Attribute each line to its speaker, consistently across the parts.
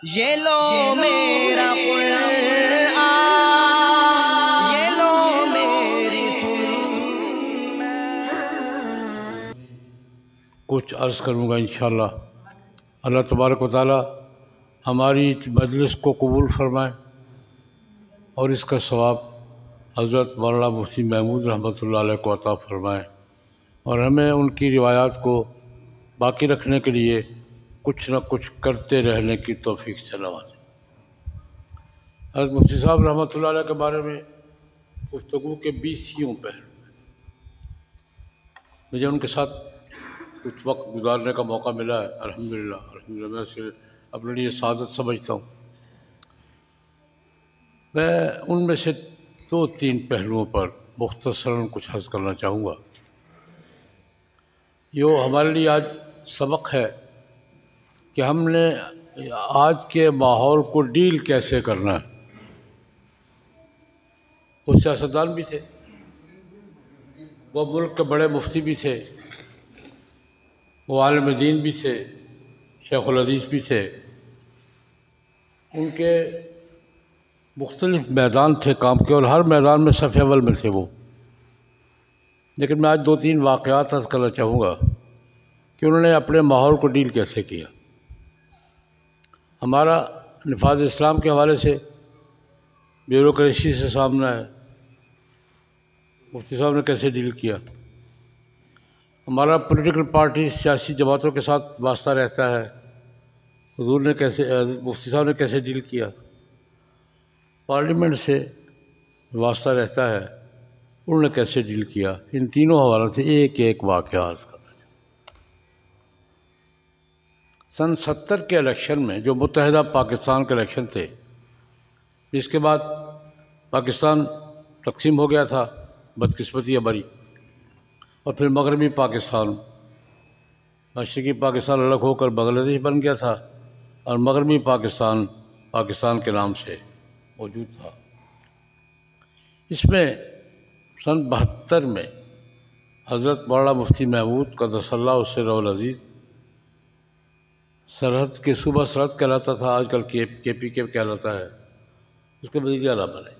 Speaker 1: یہ لو میرا قرآن، یہ لو میری سنت۔
Speaker 2: کچھ عرض کروں گا انشاءاللہ۔ اللہ تبارک و تعالی ہماری مجلس کو قبول فرمائے اور اس کا ثواب حضرت مولانا مفتی محمود رحمۃ اللہ علیہ کو عطا فرمائے، اور ہمیں ان کی روایات کو باقی رکھنے کے لیے کچھ نہ کچھ کرتے رہنے کی توفیق سے نوازے۔ حضرت مفتی صاحب رحمۃ اللہ علیہ کے بارے میں گفتگو کے 20 پہلو مجھے ان کے ساتھ کچھ وقت گزارنے کا موقع ملا ہے، الحمدللہ میں اسے اپنے لیے سعادت سمجھتا ہوں۔ میں ان میں سے 2-3 پہلوؤں پر مختصراً کچھ عرض کرنا چاہوں گا۔ یہ ہمارے لیے آج سبق ہے کہ ہم نے آج کے ماحول کو ڈیل کیسے کرنا ہے۔ وہ سیاستدان بھی تھے، وہ ملک کے بڑے مفتی بھی تھے، وہ عالم دین بھی تھے، شیخ الحدیث بھی تھے، ان کے مختلف میدان تھے کام کے، اور ہر میدان میں صف اول میں تھے وہ۔ لیکن میں آج 2-3 واقعات عرض کرنا چاہوں گا کہ انہوں نے اپنے ماحول کو ڈیل کیسے کیا۔ ہمارا نفاذ اسلام کے حوالے سے بیوروکریسی سے سامنا ہے، مفتی صاحب نے کیسے ڈیل کیا۔ ہمارا پولیٹیکل پارٹی سیاسی جماعتوں کے ساتھ واسطہ رہتا ہے، حضور نے کیسے، مفتی صاحب نے کیسے ڈیل کیا۔ پارلیمنٹ سے واسطہ رہتا ہے، انہوں نے کیسے ڈیل کیا۔ ان تینوں حوالوں سے ایک واقعہ عرض کرنا چاہتا ہوں۔ سن 70 کے الیکشن میں، جو متحدہ پاکستان کے الیکشن تھے، جس کے بعد پاکستان تقسیم ہو گیا تھا، بدقسمتی ہماری، اور پھر مغربی پاکستان، مشرقی پاکستان الگ ہو کر بنگلہ دیش بن گیا تھا، اور مغربی پاکستان پاکستان کے نام سے موجود تھا۔ اس میں سن 72 میں حضرت مولانا مفتی محمود قدس اللہ سرہ العزیز سرحد کے صوبہ سرحد کہلاتا تھا، آج کل کے پی کے کہلاتا ہے، اس کے وزیر اعلیٰ بنے۔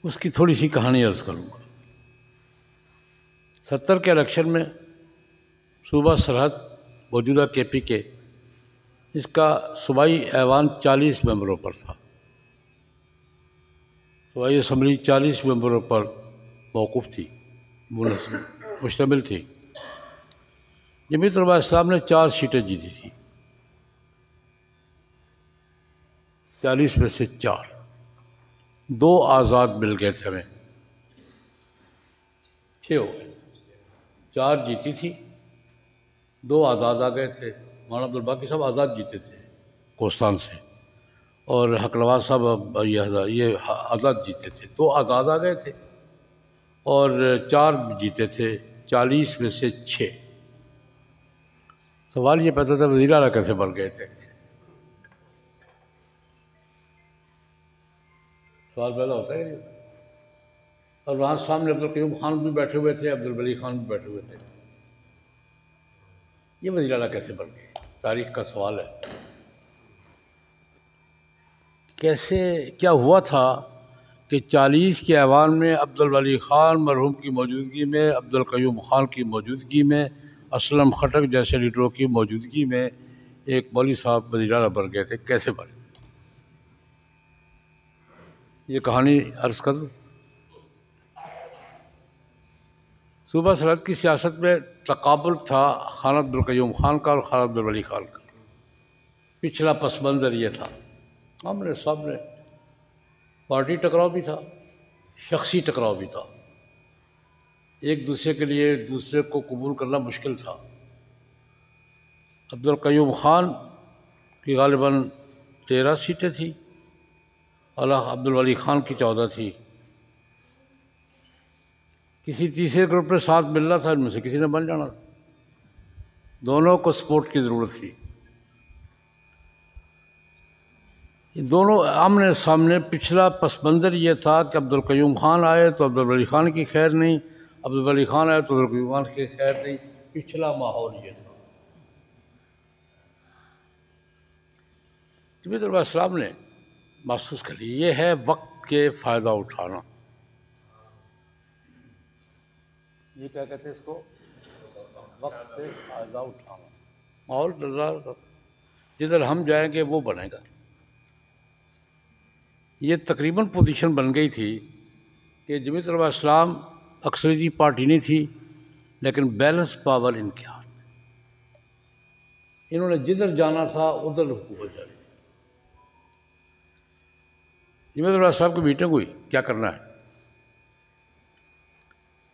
Speaker 2: اس کی تھوڑی سی کہانی عرض کروں گا۔ 70 کے الیکشن میں صوبہ سرحد موجودہ کے پی کے، اس کا صوبائی ایوان 40 ممبروں پر تھا، صوبائی اسمبلی 40 ممبروں پر موقوف تھی، مشتمل تھی۔ جمعیت علماء اسلام نے 4 سیٹیں جیتی تھی، 40 میں سے 4، 2 آزاد مل گئے تھے ہمیں، 6 ہو گئے، 4 جیتی تھی، 2 آزاد آ گئے تھے۔ مولانا عبدالباقی صاحب آزاد جیتے تھے کوستان سے، اور حق نواز صاحب یہ آزاد جیتے تھے، 2 آزاد آ گئے تھے اور 4 جیتے تھے، 40 میں سے 6۔ سوال یہ پیدا تھا وزیر اعلیٰ کیسے بن گئے تھے، سوال پیدا ہوتا ہے۔ اور وہاں سامنے عبدالقیوم خان بھی بیٹھے ہوئے تھے، عبدالولی خان بھی بیٹھے ہوئے تھے، یہ وزیر اعلیٰ کیسے بن گئے؟ تاریخ کا سوال ہے۔ کیسے کیا ہوا تھا کہ 40 کے ایوان میں عبدالولی خان مرحوم کی موجودگی میں، عبدالقیوم خان کی موجودگی میں، اسلم خٹک جیسے لیڈروں کی موجودگی میں ایک مولوی صاحب وزیر اعلیٰ بن گئے تھے، کیسے بنے؟ یہ کہانی عرض کر دوں۔ صوبہ سرحد کی سیاست میں تقابل تھا خان عبدالقیوم خان کا اور خان عبدالولی خان کا۔ پچھلا پس منظر یہ تھا، آمنے سامنے پارٹی ٹکراؤ بھی تھا، شخصی ٹکراؤ بھی تھا، ایک دوسرے کے لیے دوسرے کو قبول کرنا مشکل تھا۔ عبدالقیوم خان کی غالباً 13 سیٹیں تھیں، اور عبدالولی خان کی 14 تھی۔ کسی تیسرے گروپ میں ساتھ ملنا تھا، ان میں سے کسی نے بن جانا تھا، دونوں کو سپورٹ کی ضرورت تھی۔ دونوں آمنے سامنے، پچھلا پس منظر یہ تھا کہ عبدالقیوم خان آئے تو عبدالولی خان کی خیر نہیں، عبدالولی خان آئے تو عبدالقیوم خان کی خیر نہیں، پچھلا ماحول یہ تھا۔ جمعیت علماء اسلام نے محسوس کر لی یہ ہے وقت کے فائدہ اٹھانا. یہ کیا کہتے ہیں اس کو؟ وقت سے فائدہ اٹھانا. ماحول جدھر ہم جائیں گے وہ بنے گا. یہ تقریباً پوزیشن بن گئی تھی کہ جمعیت علماء اسلام اکثریتی پارٹی نہیں تھی لیکن بیلنس پاور ان کے ہاتھ میں. انہوں نے جدھر جانا تھا ادھر حکومت جانی تھی. جمعیت علماء اسلام کی میٹنگ ہوئی کیا کرنا ہے.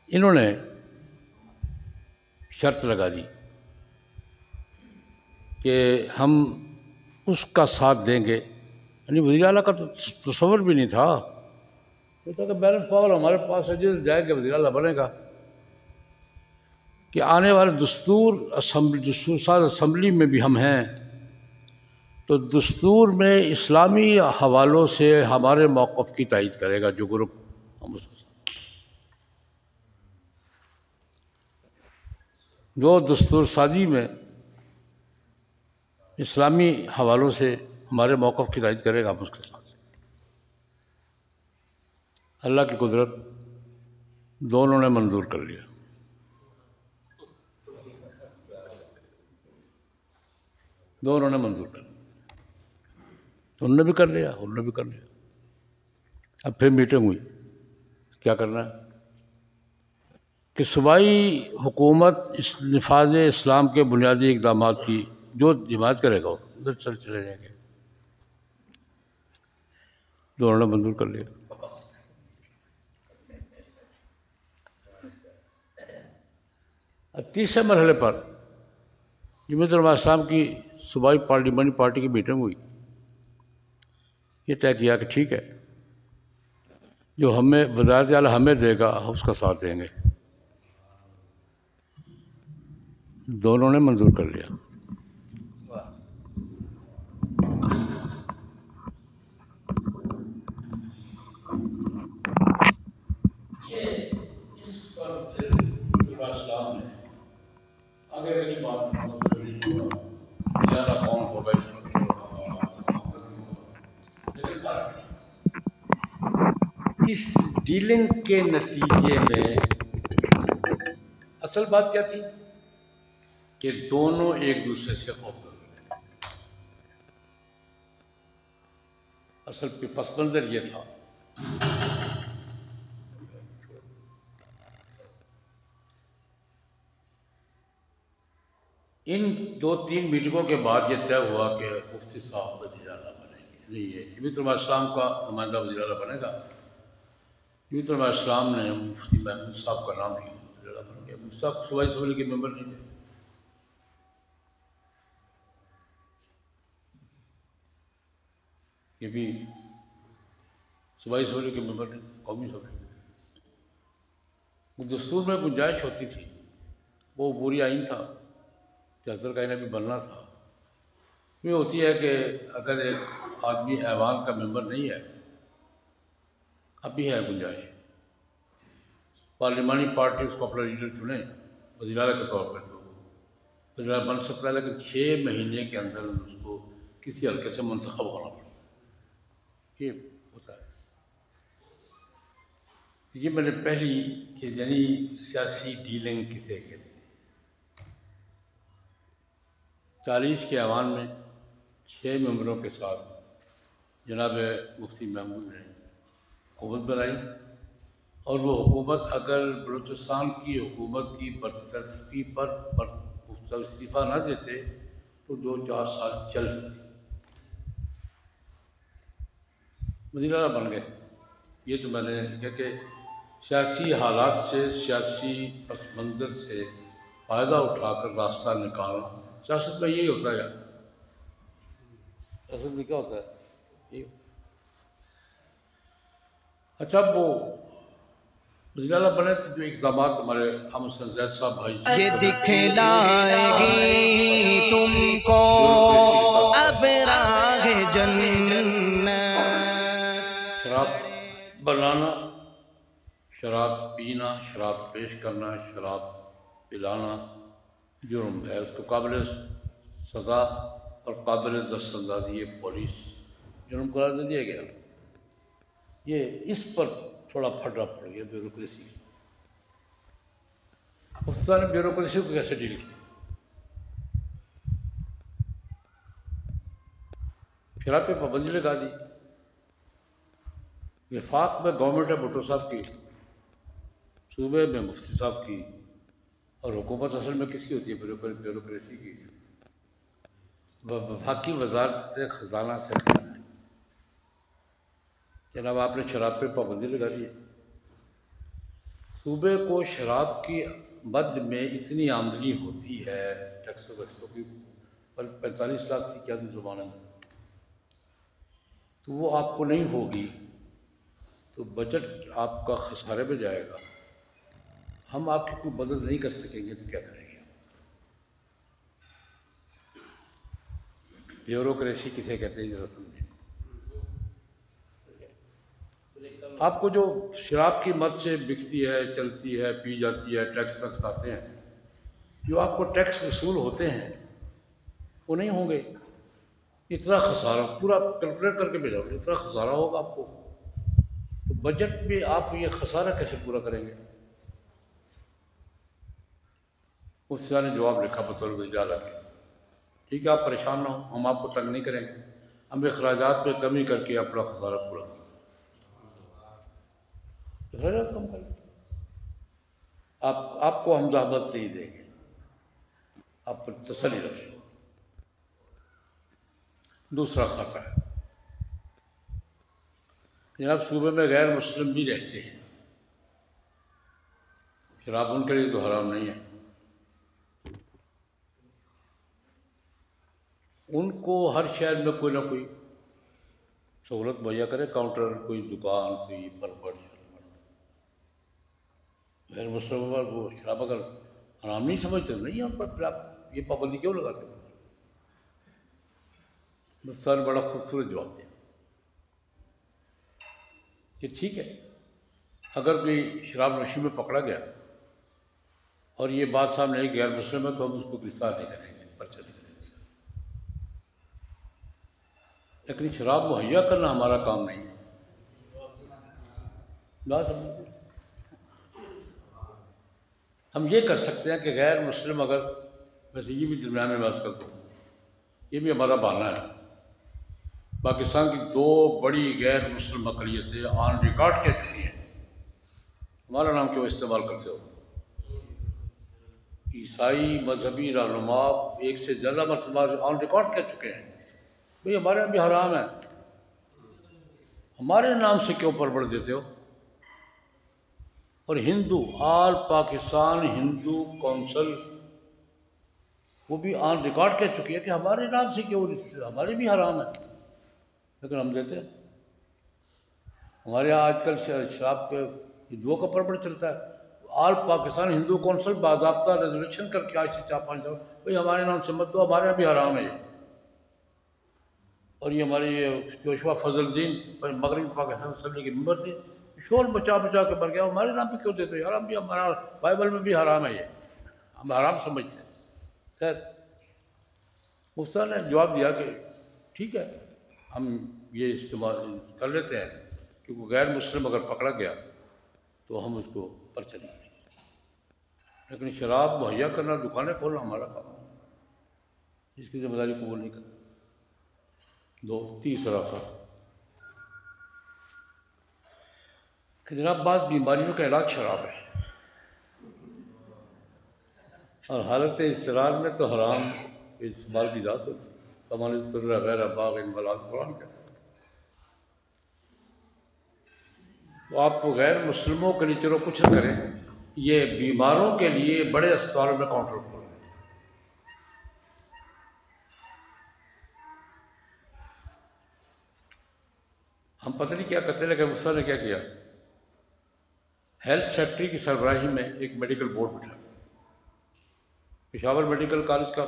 Speaker 2: انہوں نے شرط لگا دی کہ ہم اس کا ساتھ دیں گے. یعنی وزیر اعلیٰ کا تو تصور بھی نہیں تھا. یہ تھا کہ بیلنس پاور ہمارے پاس ہے جدھر جائے گا وزیر اعلیٰ بنے گا. کہ آنے والے دستور ساز اسمبلی میں بھی ہم ہیں تو دستور میں اسلامی حوالوں سے ہمارے موقف کی تائید کرے گا جو گروپ ہم اس جو دستور سازی میں اسلامی حوالوں سے ہمارے موقف کی تائید کرے گا ہم اس کے ساتھ. اللہ کی قدرت دونوں نے منظور کر لیا. دونوں نے منظور کر لیا. انہوں نے بھی کر لیا انہوں نے بھی کر لیا. اب پھر میٹنگ ہوئی کیا کرنا ہے کہ صوبائی حکومت اس نفاذ اسلام کے بنیادی اقدامات کی جو حمایت کرے گا ادھر چلے جائیں گے. دونوں نے منظور کر لیا. اب تیسرے مرحلے پر جمعیت علماء اسلام کی صوبائی پارلیمانی پارٹی کی میٹنگ ہوئی. یہ طے کیا کہ ٹھیک ہے جو ہمیں وزارت اعلیٰ ہمیں دے گا ہم اس کا ساتھ دیں گے. دونوں نے منظور کر لیا. اس ڈیلنگ کے نتیجے میں اصل بات کیا تھی کہ دونوں ایک دوسرے سے خوفزدہ ہوئے. اصل پس منظر یہ تھا. ان 2-3 میٹنگوں کے بعد یہ طے ہوا کہ مفتی صاحب وزیر اعلیٰ بنیں گے. نہیں ہے جمعیت علماء اسلام کا نمائندہ وزیر اعلیٰ بنے گا. جمعیت علماء اسلام نے مفتی محمود صاحب کا نام لیا وزیر اعلیٰ بن گیا. مفتی صاحب صوبائی اسمبلی کے ممبر نہیں تھے. یہ بھی صوبائی اسمبلی کے ممبر نہیں قومی اسمبلی. دستور میں گنجائش ہوتی تھی وہ عبوری آئین تھا 73 کا آئین بھی بننا تھا. یہ ہوتی ہے کہ اگر ایک آدمی ایوان کا ممبر نہیں ہے اب بھی ہے گنجائش پارلیمانی پارٹی اس کو اپنا لیڈر چنے وزیر اعلیٰ کے طور پر تو وزیر اعلیٰ بن سکتا ہے لیکن 6 مہینے کے اندر اس کو کسی حلقے سے منتخب ہونا پڑتا ہے. یہ ہوتا ہے. یہ میں نے پہلی کہ یعنی سیاسی ڈیلنگ کسے کہتے ہیں. 40 کے ایوان میں 6 ممبروں کے ساتھ جناب مفتی محمود نے حکومت بنائی اور وہ حکومت اگر بلوچستان کی حکومت کی برطرفی پر استعفیٰ نہ دیتے تو 2-4 سال چل سکتی. وزیر اعلیٰ بن گئے. یہ تو میں نے کہا کہ سیاسی حالات سے سیاسی پس منظر سے فائدہ اٹھا کر راستہ نکالنا سیاست میں یہی ہوتا ہے. سیاست میں کیا ہوتا ہے یہ. اچھا اب وہ وزیر اعلیٰ بنے تو جو اقدامات ہمارے احمد حسن زید صاحب بھائی
Speaker 1: یہ دکھلائے گی تم کو اب راہ جنت.
Speaker 2: شراب بنانا شراب پینا شراب پیش کرنا شراب پلانا جرم ہے اس کو قابل سزا اور قابل دست اندازی یہ پولیس جرم قرار دے دیا گیا، یہ اس پر تھوڑا پھٹا پڑ گیا بیوروکریسی۔ پاکستان نے بیوروکریسی کو کیسے ڈیل کیا؟ شراب پہ پابندی لگا دی، وفاق میں گورنمنٹ ہے بھٹو صاحب کی، صوبے میں مفتی صاحب کی، اور حکومت اصل میں کس کی ہوتی ہے؟ بیوروکریسی کی۔ وفاقی وزارت خزانہ سے جناب آپ نے شراب پہ پابندی لگا دی، صوبے کو شراب کی مد میں اتنی آمدنی ہوتی ہے ٹیکسوں ویکسوں کی، 45 لاکھ تھی کیا زمانے میں، تو وہ آپ کو نہیں ہوگی تو بجٹ آپ کا خسارے میں جائے گا، ہم آپ کی کوئی مدد نہیں کر سکیں گے تو کیا کریں گے؟ بیوروکریسی کسے کہتے ہیں ذرا سمجھیں۔ آپ کو جو شراب کی مد سے بکتی ہے، چلتی ہے، پی جاتی ہے، ٹیکس ویکس آتے ہیں، جو آپ کو ٹیکس وصول ہوتے ہیں وہ نہیں ہوں گے، اتنا خسارہ پورا کیلکولیٹ کر کے بھیجا ہوگا، اتنا خسارہ ہوگا آپ کو، تو بجٹ میں آپ یہ خسارہ کیسے پورا کریں گے؟ مفتی صاحب نے جواب لکھا بطور وزیر اعلیٰ کے، ٹھیک ہے آپ پریشان نہ ہوں، ہم آپ کو تنگ نہیں کریں گے، ہم اخراجات میں کمی کر کے اپنا خسارہ پورا کریں گے، اخراجات کم کریں گے، آپ کو ہم زحمت نہیں دیں گے، آپ پر تسلی رکھیں۔ دوسرا خطرہ ہے جناب صوبے میں غیر مسلم بھی رہتے ہیں، شراب ان کے لیے تو حرام نہیں ہے، ان کو ہر شہر میں کوئی نہ کوئی سہولت مہیا کرے، کاؤنٹر، کوئی دکان، کوئی پرپٹ، غیر مسلم پر وہ شراب اگر حرام نہیں سمجھتے نہیں ان پر پھر آپ یہ پابندی کیوں لگاتے ہیں؟ مفتی نے بڑا خوبصورت جواب دیا کہ ٹھیک ہے اگر کوئی شراب نوشی میں پکڑا گیا اور یہ بات سامنے آئی غیر مسلم ہے تو ہم اس کو گرفتار نہیں کریں گے، پرچہ نہیں کریں گے، لیکن شراب مہیا کرنا ہمارا کام نہیں ہے۔ بات ہم یہ کر سکتے ہیں کہ غیر مسلم اگر، ویسے یہ بھی درمیان میں بات کرتا ہوں، یہ بھی ہمارا بہانہ ہے، پاکستان کی 2 بڑی غیر مسلم اقلیتیں آن ریکارڈ کہہ چکی ہیں، ہمارا نام کیوں استعمال کرتے ہو؟ عیسائی مذہبی رہنما 1 سے زیادہ مرتبہ آن ریکارڈ کہہ چکے ہیں بھئی ہمارے یہاں بھی حرام ہے، ہمارے نام سے کیوں پربڑ دیتے ہو؟ اور ہندو آل پاکستان ہندو کونسل وہ بھی آن ریکارڈ کہہ چکی ہے کہ ہمارے نام سے کیوں، ہمارے بھی حرام ہے، لیکن ہم دیتے ہیں۔ ہمارے یہاں آج کل شراب کے ہندوؤں کا پربڑ چلتا ہے، آل پاکستان ہندو کونسل باضابطہ ریزولیشن کر کے آج سے 4-5 سال بھئی ہمارے نام سے مت دو، ہمارے یہاں بھی حرام ہے یہ۔ اور یہ ہماری جوشوا فضل الدین مغربی پاکستان اسمبلی کے ممبر تھے، شور بچا بچا کے مر گیا، ہمارے نام پہ کیوں دیتے ہو یار، ہم بھی ہمارا بائبل میں بھی حرام ہے یہ، ہم حرام سمجھتے ہیں۔ خیر مفتی نے جواب دیا کہ ٹھیک ہے ہم یہ استعمال کر لیتے ہیں، کیونکہ غیر مسلم اگر پکڑا گیا تو ہم اس کو پرچہ دیں گے، لیکن شراب مہیا کرنا، دکانیں کھولنا ہمارا کام ہے، اس کی ذمہ داری قبول نہیں کرنا۔ تیسرا فرق کہ جناب بعض بیماریوں کا علاج شراب ہے، اور حالت اضطرار میں تو حرام استعمال کی جا سکتی، فمن اضطر غیر باغ ولا عاد قرآن کہتا ہے۔ تو آپ کو غیر مسلموں کے لیے چلو کچھ نہ کریں، یہ بیماروں کے لیے بڑے اسپتالوں میں کاؤنٹر کھولیں، ہم پتہ نہیں کیا کرتے، لیکن مفتی نے کیا کیا، ہیلتھ سیکٹری کی سربراہی میں ایک میڈیکل بورڈ بٹھا، پشاور میڈیکل کالج کا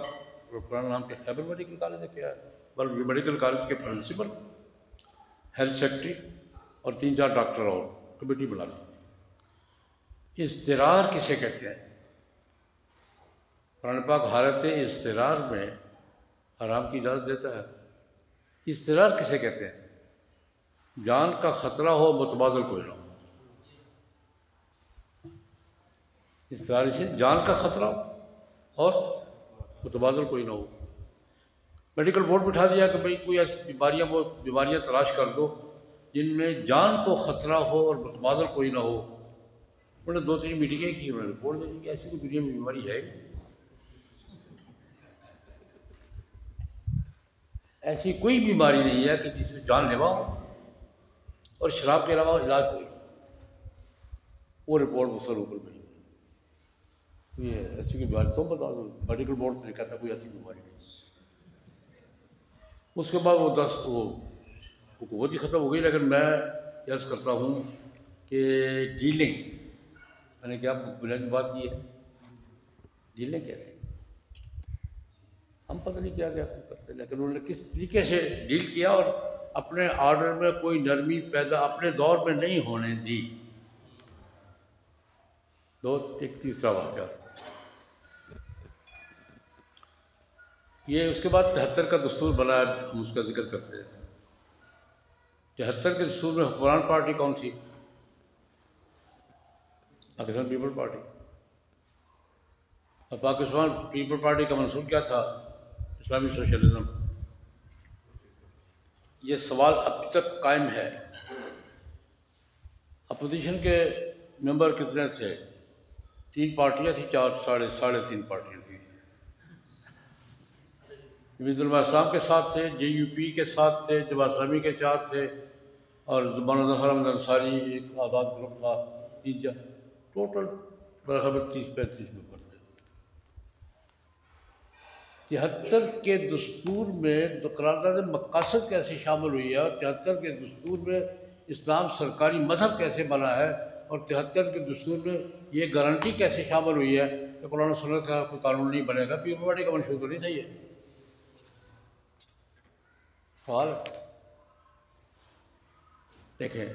Speaker 2: پرانا نام کیا خیبر میڈیکل کالج ہے کیا ہے، بلکہ میڈیکل کالج کے پرنسپل، ہیلتھ سیکٹری اور 3-4 ڈاکٹر اور کمیٹی بنا لی۔ اضطرار کسے کہتے ہیں؟ قرآن پاک حالت اضطرار میں حرام کی اجازت دیتا ہے؟ اضطرار کسے کہتے ہیں؟ جان کا خطرہ ہو متبادل کوئی نہ ہو. اضطرار سے جان کا خطرہ ہو اور متبادل کوئی نہ ہو. میڈیکل بورڈ بٹھا دیا کہ بھئی کوئی ایسی بیماریاں تلاش کر دو جن میں جان کو خطرہ ہو اور متبادل کوئی نہ ہو. انہوں نے 2-3 میٹنگیں کی، انہوں نے رپورٹ دے دی کہ ایسی کوئی دنیا میں بیماری ہے، ایسی کوئی بیماری نہیں ہے کہ جس میں جان لیوا ہو اور شراب کے علاوہ علاج کوئی. وہ رپورٹ مصر اوپر بھیجی، یہ ایسی کوئی بیماری تو بتا دو. میڈیکل بورڈ نے کہتا کوئی ایسی بیماری نہیں. اس کے بعد وہ حکومت ہی ختم ہو گئی. لیکن میں عرض کرتا ہوں کہ ڈیلنگ، میں نے کیا بنیادی بات کی ہے، ڈیلنگ کیسے، ہم پتہ نہیں کیا کیا کرتے، لیکن انہوں نے کس طریقے سے ڈیل کیا اور اپنے آرڈر میں کوئی نرمی پیدا اپنے دور میں نہیں ہونے دی. ایک تیسرا واقعہ تھا یہ. اس کے بعد 73 کا دستور بنا ہے، ہم اس کا ذکر کرتے ہیں. 73 کے دستور میں حکمران پارٹی کون تھی؟ Pakistan people party. اور پاکستان پیپل پارٹی کا منشور کیا تھا؟ اسلامی سوشلزم. یہ سوال اب تک قائم ہے. اپوزیشن کے ممبر کتنے تھے؟ 3 پارٹیاں تھیں، 3.5 پارٹیاں تھیں. جمعیت علماء اسلام کے ساتھ تھے، JUP کے ساتھ تھے، جماعت اسلامی کے 4 تھے، اور مولانا ظفر احمد انصاری ایک آزاد گروپ تھا. ٹوٹل برابر 30-35 ممبر تھے. 73 کے دستور میں قرارداد مقاصد کیسے شامل ہوئی ہے، اور 73 کے دستور میں اسلام سرکاری مذہب کیسے بنا ہے، اور 73 کے دستور میں یہ گارنٹی کیسے شامل ہوئی ہے کہ قرآن و سنت کا کوئی قانون نہیں بنے گا. پیپل پارٹی کا منشور تو نہیں تھا یہ. سوال دیکھیں،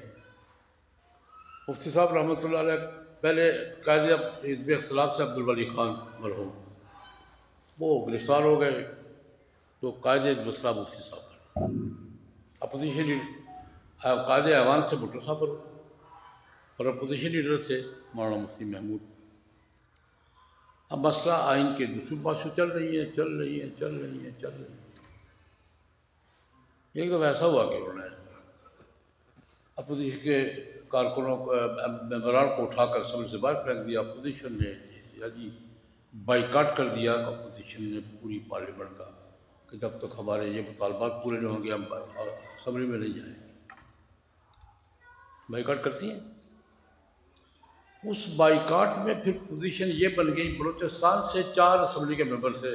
Speaker 2: مفتی صاحب رحمۃ اللہ علیہ پہلے قائد حزب اختلاف سے عبدالولی خان مرحوم، وہ گرفتار ہو گئے تو قائد حزب اختلاف مفتی صاحب، اپوزیشن قائد ایوان سے بھٹو صاحب اور اپوزیشن لیڈر تھے مولانا مفتی محمود. اب مسئلہ آئین کے دوسری پاسوں چل رہی ہیں. ایک تو ایسا ہوا کہ انہوں نے اپوزیشن کے کارکنوں کو ممبران کو اٹھا کر اسمبلی سے باہر پھینک دیا. اپوزیشن نے بائیکاٹ کر دیا. اپوزیشن نے پوری پارلیمنٹ کا کہ جب تک ہمارے یہ مطالبات پورے نہیں ہوں گے ہم اسمبلی میں نہیں جائیں گے. بائیکاٹ کرتی ہیں. اس بائیکاٹ میں پھر پوزیشن یہ بن گئی، بلوچستان سے 4 اسمبلی کے ممبر سے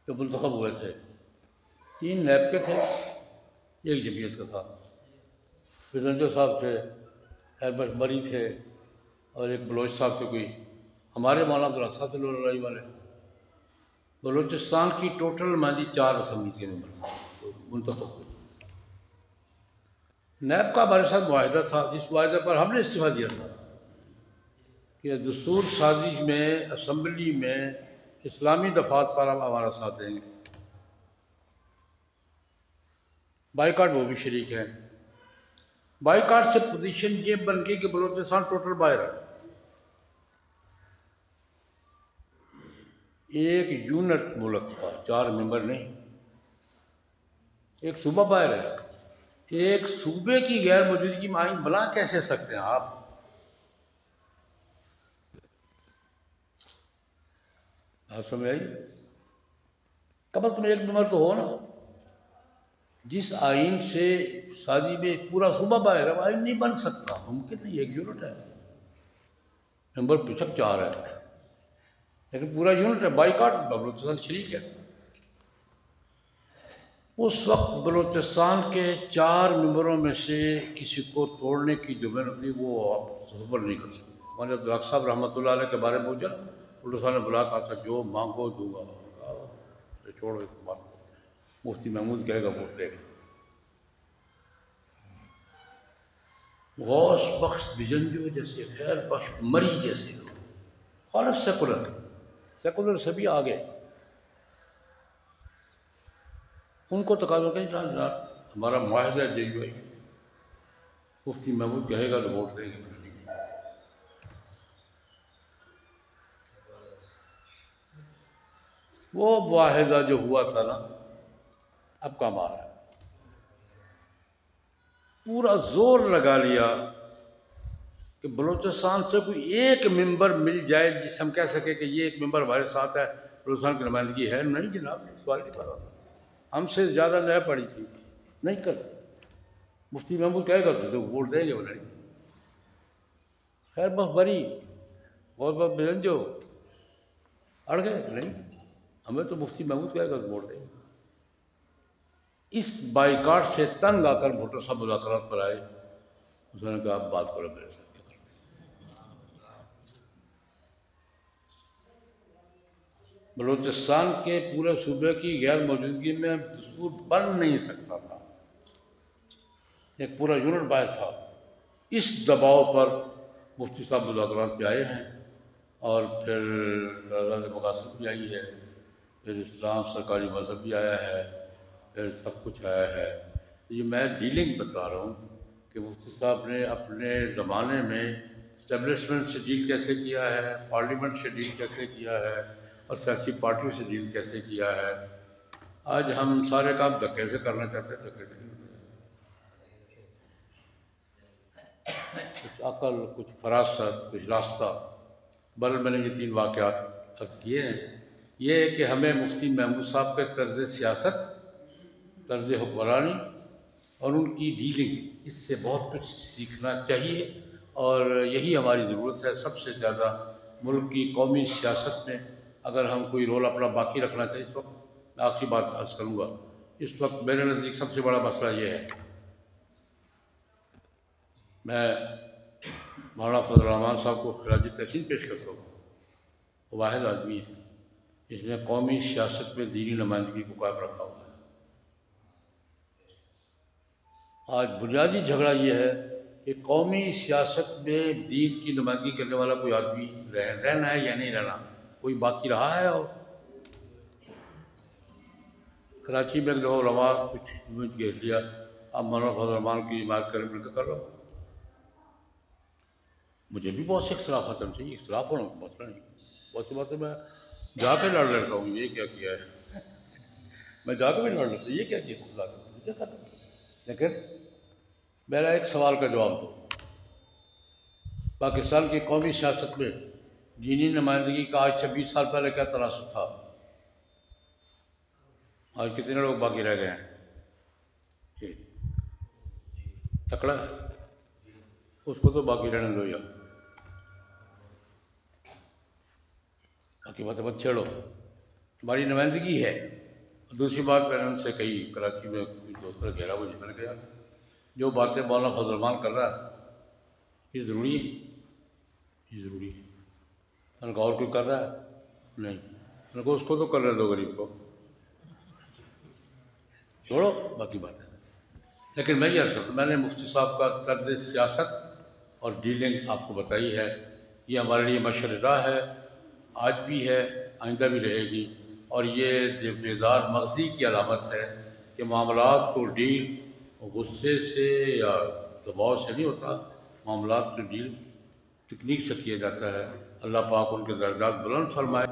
Speaker 2: جو منتخب ہوئے تھے، 3 نیب کے تھے، 1 جمعیت کا تھا. رنجو صاحب تھے، ہیربرٹ بری تھے، اور ایک بلوچ صاحب تھے کوئی. ہمارے مولانا عبدالحق صاحب تھے لولائی والے. بلوچستان کی ٹوٹل نمائندگی 4 اسمبلی کے ممبر منتخب ہوئے. نیب کا ہمارے ساتھ معاہدہ تھا، جس معاہدے پر ہم نے استعفیٰ دیا تھا کہ دستور سازی میں اسمبلی میں اسلامی دفعات پر ہم ہمارا ساتھ دیں گے. بائیکاٹ وہ بھی شریک ہیں. بائیکاٹ سے پوزیشن یہ بن گئی کہ بلوچستان ٹوٹل باہر ہے. ایک یونٹ ملک کا 4 ممبر نہیں، ایک صوبہ باہر ہے. ایک صوبے کی غیر موجودگی میں آئین بنا کیسے سکتے ہیں آپ؟ سمجھ آئی؟ کم از کم ایک ممبر تو ہو نا. جس آئین سے شادی میں پورا صوبہ باہر ہے وہ آئین نہیں بن سکتا، ممکن نہیں. ایک یونٹ ہے، ممبر پچھک 4 ہے لیکن پورا یونٹ ہے. بائیکاٹ بلوچستان شریک ہے. اس وقت بلوچستان کے 4 ممبروں میں سے کسی کو توڑنے کی جو محنت تھی وہ آپ سفر نہیں کر سکتے. ہمارے عبدالحق صاحب رحمۃ اللہ علیہ کے بارے میں پوچھا، بلوچستان نے بلا کہا تھا جو مانگو دوں گا. چھوڑو اس بات کو، مفتی محمود کہے گا ووٹ دے گا. غوث بخش بجنجو جیسے، خیر بخش مری جیسے لوگ خالص سیکولر سے بھی آگے. ان کو تقاضا کہ جناب ہمارا معاہدہ ہے جے یو آئی، مفتی محمود کہے گا تو ووٹ دیں گے۔ وہ معاہدہ جو ہوا تھا نا، اب کام آ رہا ہے۔ پورا زور لگا لیا کہ بلوچستان سے کوئی ایک ممبر مل جائے جس ہم کہہ سکے کہ یہ ایک ممبر ہمارے ساتھ ہے، بلوچستان کی نمائندگی ہے۔ نہیں جناب، سوال نہیں پڑا، ہم سے زیادہ نہ پڑی تھی، نہیں کر۔ مفتی محمود کہے گا تو ووٹ دیں گے، بولے خیر بری بہت بہت بلنجو اڑ گئے، نہیں ہمیں تو مفتی محمود کہے گا تو ووٹ دیں گے۔ اس بائیکاٹ سے تنگ آ کر بھٹو صاحب مذاکرات پر آئے، اس نے کہا آپ بات کرو میرے ساتھ۔ بلوچستان کے پورے صوبے کی غیر موجودگی میں دستور بن نہیں سکتا تھا، ایک پورا یونٹ باہر تھا۔ اس دباؤ پر مفتی صاحب مذاکرات پہ آئے ہیں، اور پھر رضا مقاصد بھی آئی ہے، پھر اسلام سرکاری مذہب بھی آیا ہے، پھر سب کچھ آیا ہے۔ یہ میں ڈیلنگ بتا رہا ہوں کہ مفتی صاحب نے اپنے زمانے میں اسٹیبلشمنٹ سے ڈیل کیسے کیا ہے، پارلیمنٹ سے ڈیل کیسے کیا ہے، اور سیاسی پارٹیوں سے ڈیل کیسے کیا ہے۔ آج ہم سارے کام دھکے سے کرنا چاہتے ہیں، دھکے سے نہیں ہوتے۔ کچھ عقل، کچھ فراست، کچھ راستہ۔ بل میں نے یہ 3 واقعات عرض کیے ہیں۔ یہ ہے کہ ہمیں مفتی محمود صاحب کے طرز سیاست، طرز حکمرانی اور ان کی ڈیلنگ، اس سے بہت کچھ سیکھنا چاہیے، اور یہی ہماری ضرورت ہے۔ سب سے زیادہ ملک کی قومی سیاست میں اگر ہم کوئی رول اپنا باقی رکھنا چاہیے، اس وقت میں آخری بات عرض کروں گا، اس وقت میرے نزدیک سب سے بڑا مسئلہ یہ ہے، میں مولانا فضل الرحمان صاحب کو خراج تحسین پیش کرتا ہوں۔ وہ واحد آدمی ہے جس نے قومی سیاست میں دینی نمائندگی کو قائم رکھا ہوا ہے۔ آج بنیادی جھگڑا یہ ہے کہ قومی سیاست میں دین کی نمائندگی کرنے والا کوئی آدمی رہنا ہے یا نہیں رہنا، کوئی باقی رہا ہے؟ اور کراچی میں جو علماء کچھ گھیر لیا، اب مولانا فضل الرحمان کی حمایت کریں مل کر رہا ہوں۔ مجھے بھی بہت سے اختلافات ہیں، چاہیے اختلاف ہونا مسئلہ نہیں، بہت سی باتیں میں جا کے لڑ لیتا ہوں، یہ کیا کیا ہے، میں جا کے بھی لڑ لیتا ہوں، یہ کیا کیا، لیکن میرا ایک سوال کا جواب دو۔ پاکستان کی قومی سیاست میں دینی نمائندگی کا آج سے 20 سال پہلے کیا تناسب تھا؟ آج کتنے لوگ باقی رہ گئے ہیں؟ تکڑا ہے، اس کو تو باقی رہنے دو، یا باقی باتیں مت چھیڑو، تمہاری نمائندگی ہے۔ دوسری بات میں نے ان سے کہی، کراچی میں کچھ دوستوں نے گھیرا مجھے، میں نے کہا جو باتیں مولانا فضل الرحمان کر رہا ہے یہ ضروری ہے، یہ ضروری ہے۔ میں نے کہا اور کوئی کر رہا ہے؟ نہیں۔ میں نے کہا اس کو تو کرنے دو، غریب کو چھوڑو باقی باتیں۔ لیکن میں یہ عرض کرتا ہوں، میں نے مفتی صاحب کا طرز سیاست اور ڈیلنگ آپ کو بتائی ہے، یہ ہمارے لیے مشعل راہ ہے، آج بھی ہے، آئندہ بھی رہے گی، اور یہ بیدار مغزی کی علامت ہے کہ معاملات کو ڈیل غصے سے یا دباؤ سے نہیں ہوتا، معاملات کو ڈیل تکنیک سے کیا جاتا ہے۔ اللہ پاک ان کے درجات بلند فرمائے۔